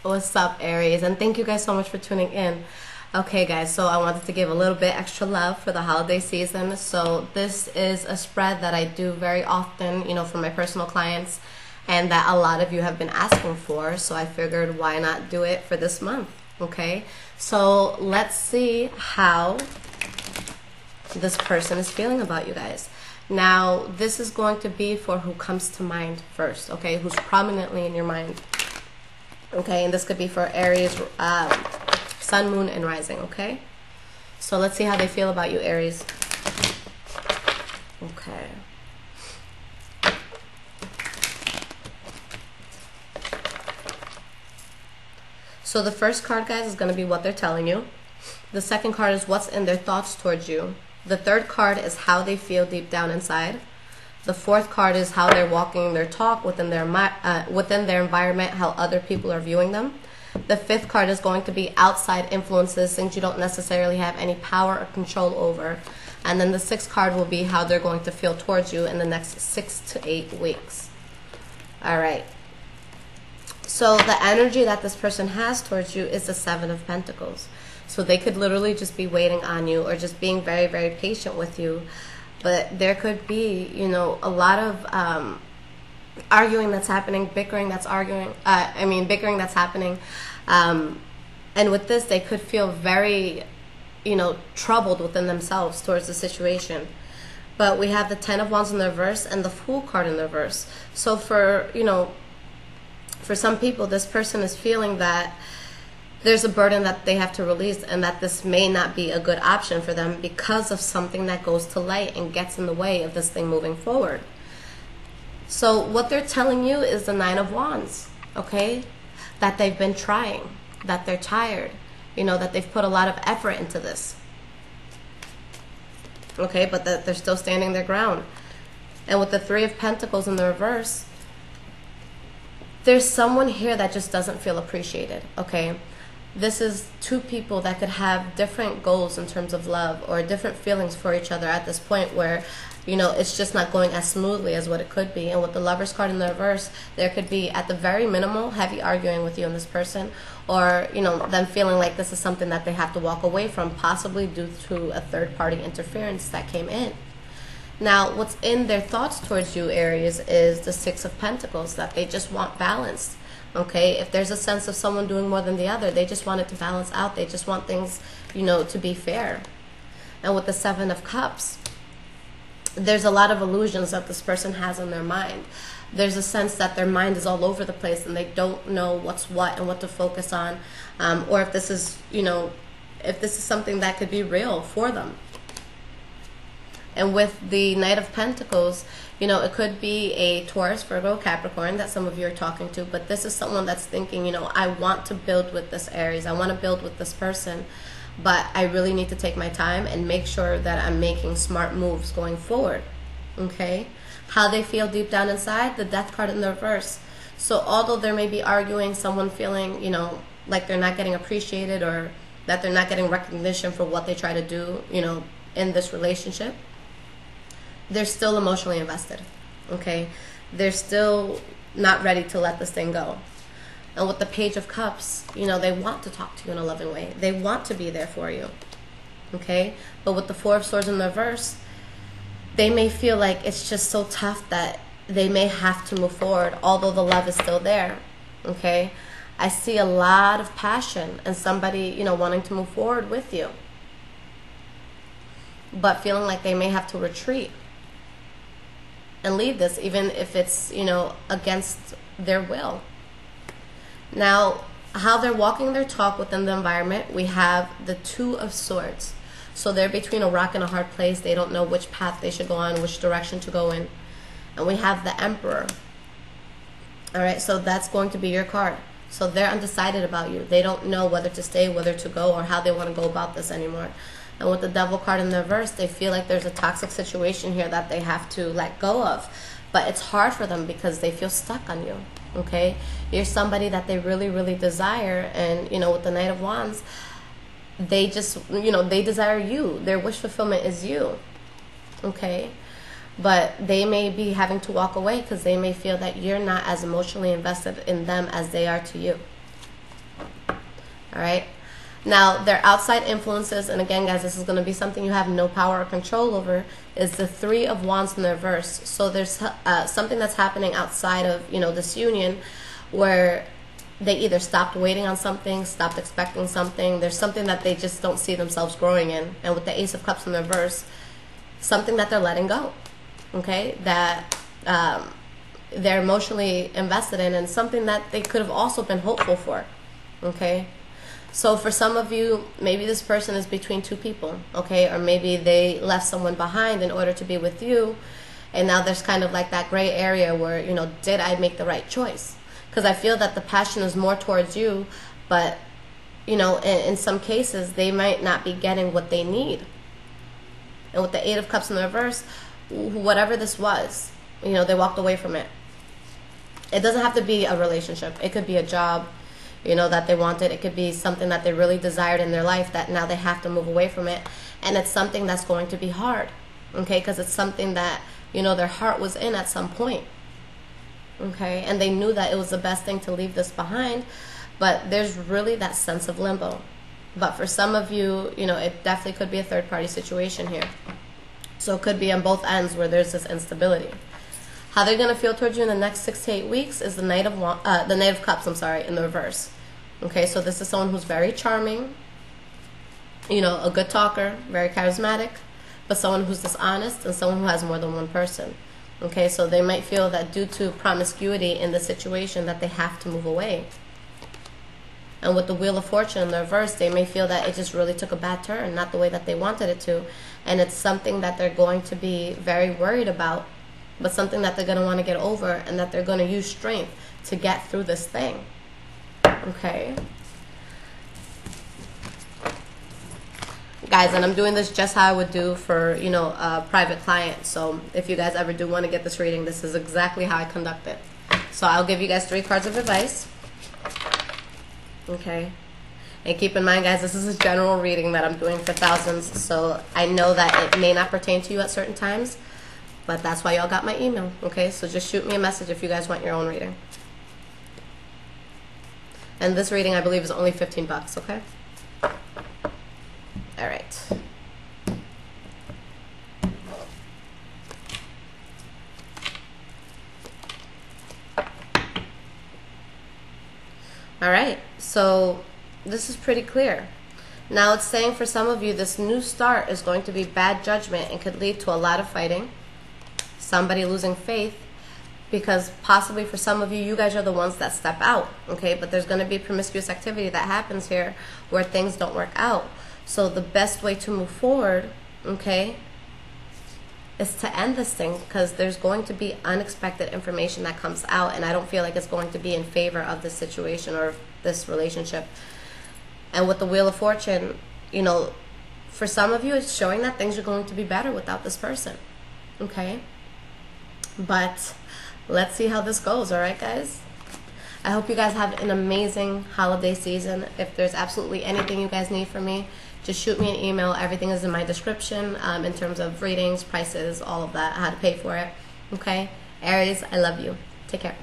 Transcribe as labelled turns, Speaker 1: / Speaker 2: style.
Speaker 1: What's up, Aries? And thank you guys so much for tuning in. Okay, guys, so I wanted to give a little bit extra love for the holiday season. So this is a spread that I do very often, you know, for my personal clients, and that a lot of you have been asking for. So I figured, why not do it for this month? Okay, so let's see how this person is feeling about you guys. Now, this is going to be for who comes to mind first, okay? Who's prominently in your mind. Okay, and this could be for Aries, Sun, Moon, and Rising, okay? So let's see how they feel about you, Aries. Okay. So the first card, guys, is going to be what they're telling you. The second card is what's in their thoughts towards you. The third card is how they feel deep down inside. The fourth card is how they're walking their talk within their environment, how other people are viewing them. The fifth card is going to be outside influences, things you don't necessarily have any power or control over. And then the sixth card will be how they're going to feel towards you in the next 6 to 8 weeks. All right. So the energy that this person has towards you is the Seven of Pentacles. So they could literally just be waiting on you or just being very, very patient with you. But there could be, you know, a lot of arguing that's happening, bickering that's bickering that's happening. And with this, they could feel very, you know, troubled within themselves towards the situation. But we have the Ten of Wands in the reverse and the Fool card in the reverse. So for, you know, for some people, this person is feeling that there's a burden that they have to release and that this may not be a good option for them because of something that goes to light and gets in the way of this thing moving forward. So what they're telling you is the Nine of Wands, okay? That they've been trying, that they're tired, you know, that they've put a lot of effort into this. Okay, but that they're still standing their ground. And with the Three of Pentacles in the reverse, there's someone here that just doesn't feel appreciated, okay? This is two people that could have different goals in terms of love or different feelings for each other at this point where, you know, it's just not going as smoothly as what it could be. And with the Lovers card in the reverse, there could be, at the very minimal, heavy arguing with you and this person, or, you know, them feeling like this is something that they have to walk away from, possibly due to a third-party interference that came in. Now, what's in their thoughts towards you, Aries, is the Six of Pentacles, that they just want balance. Okay, if there's a sense of someone doing more than the other, they just want it to balance out. They just want things, you know, to be fair. And with the Seven of Cups, there's a lot of illusions that this person has in their mind. There's a sense that their mind is all over the place and they don't know what's what and what to focus on, or if this is, you know, if this is something that could be real for them. And with the Knight of Pentacles, you know, it could be a Taurus, Virgo, Capricorn that some of you are talking to, but this is someone that's thinking, you know, I want to build with this Aries. I want to build with this person, but I really need to take my time and make sure that I'm making smart moves going forward, okay? How they feel deep down inside, the Death card in the reverse. So although there may be arguing, someone feeling, you know, like they're not getting appreciated or that they're not getting recognition for what they try to do, you know, in this relationship, they're still emotionally invested, okay? They're still not ready to let this thing go. And with the Page of Cups, you know, they want to talk to you in a loving way. They want to be there for you, okay? But with the Four of Swords in the reverse, they may feel like it's just so tough that they may have to move forward, although the love is still there, okay? I see a lot of passion and somebody, you know, wanting to move forward with you, but feeling like they may have to retreat and leave this, even if it's, you know, against their will. Now, how they're walking their talk within the environment, we have the Two of Swords. So they're between a rock and a hard place. They don't know which path they should go on, which direction to go in. And we have the Emperor. All right, so that's going to be your card. So they're undecided about you. They don't know whether to stay, whether to go, or how they want to go about this anymore. And with the Devil card in the reverse, they feel like there's a toxic situation here that they have to let go of. But it's hard for them because they feel stuck on you, okay? You're somebody that they really, really desire. And, you know, with the Knight of Wands, they just, you know, they desire you. Their wish fulfillment is you, okay? but they may be having to walk away because they may feel that you're not as emotionally invested in them as they are to you. All right. Now, their outside influences, and again, guys, this is going to be something you have no power or control over, is the Three of Wands in the reverse. So there's something that's happening outside of, this union where they either stopped waiting on something, stopped expecting something. There's something that they just don't see themselves growing in. And with the Ace of Cups in the reverse, something that they're letting go, okay, that they're emotionally invested in, and something that they could have also been hopeful for, okay. So for some of you, maybe this person is between two people, okay? Or maybe they left someone behind in order to be with you, and now there's kind of like that gray area where, did I make the right choice? Because I feel that the passion is more towards you, but, in some cases, they might not be getting what they need. And with the Eight of Cups in the reverse, whatever this was, they walked away from it. It doesn't have to be a relationship. It could be a job, that they wanted. It could be something that they really desired in their life that now they have to move away from it. And it's something that's going to be hard, okay? Because it's something that, their heart was in at some point, okay? And they knew that it was the best thing to leave this behind, but there's really that sense of limbo. But for some of you, it definitely could be a third-party situation here. So it could be on both ends where there's this instability. How they're going to feel towards you in the next 6 to 8 weeks is the Knight of Cups, in the reverse. Okay, so this is someone who's very charming, a good talker, very charismatic, but someone who's dishonest and someone who has more than one person. Okay, so they might feel that due to promiscuity in the situation that they have to move away. And with the Wheel of Fortune in the reverse, they may feel that it just really took a bad turn, not the way that they wanted it to. And it's something that they're going to be very worried about, but something that they're going to want to get over, and that they're going to use strength to get through this thing. Okay. Guys, and I'm doing this just how I would do for, a private client. So if you guys ever do want to get this reading, this is exactly how I conduct it. So I'll give you guys 3 cards of advice. Okay. And keep in mind, guys, this is a general reading that I'm doing for thousands. So I know that it may not pertain to you at certain times, but that's why y'all got my email, okay? So just shoot me a message if you guys want your own reading. And this reading, I believe, is only 15 bucks, okay? All right. All right, so this is pretty clear. Now it's saying for some of you, this new start is going to be bad judgment and could lead to a lot of fighting. Somebody losing faith, because possibly for some of you, you guys are the ones that step out, okay? But there's going to be promiscuous activity that happens here where things don't work out. So the best way to move forward, okay, is to end this thing, because there's going to be unexpected information that comes out, and I don't feel like it's going to be in favor of this situation or this relationship. And with the Wheel of Fortune, for some of you, it's showing that things are going to be better without this person, okay? But let's see how this goes, all right, guys? I hope you guys have an amazing holiday season. If there's absolutely anything you guys need from me, just shoot me an email. Everything is in my description in terms of readings, prices, all of that, how to pay for it, okay? Aries, I love you. Take care.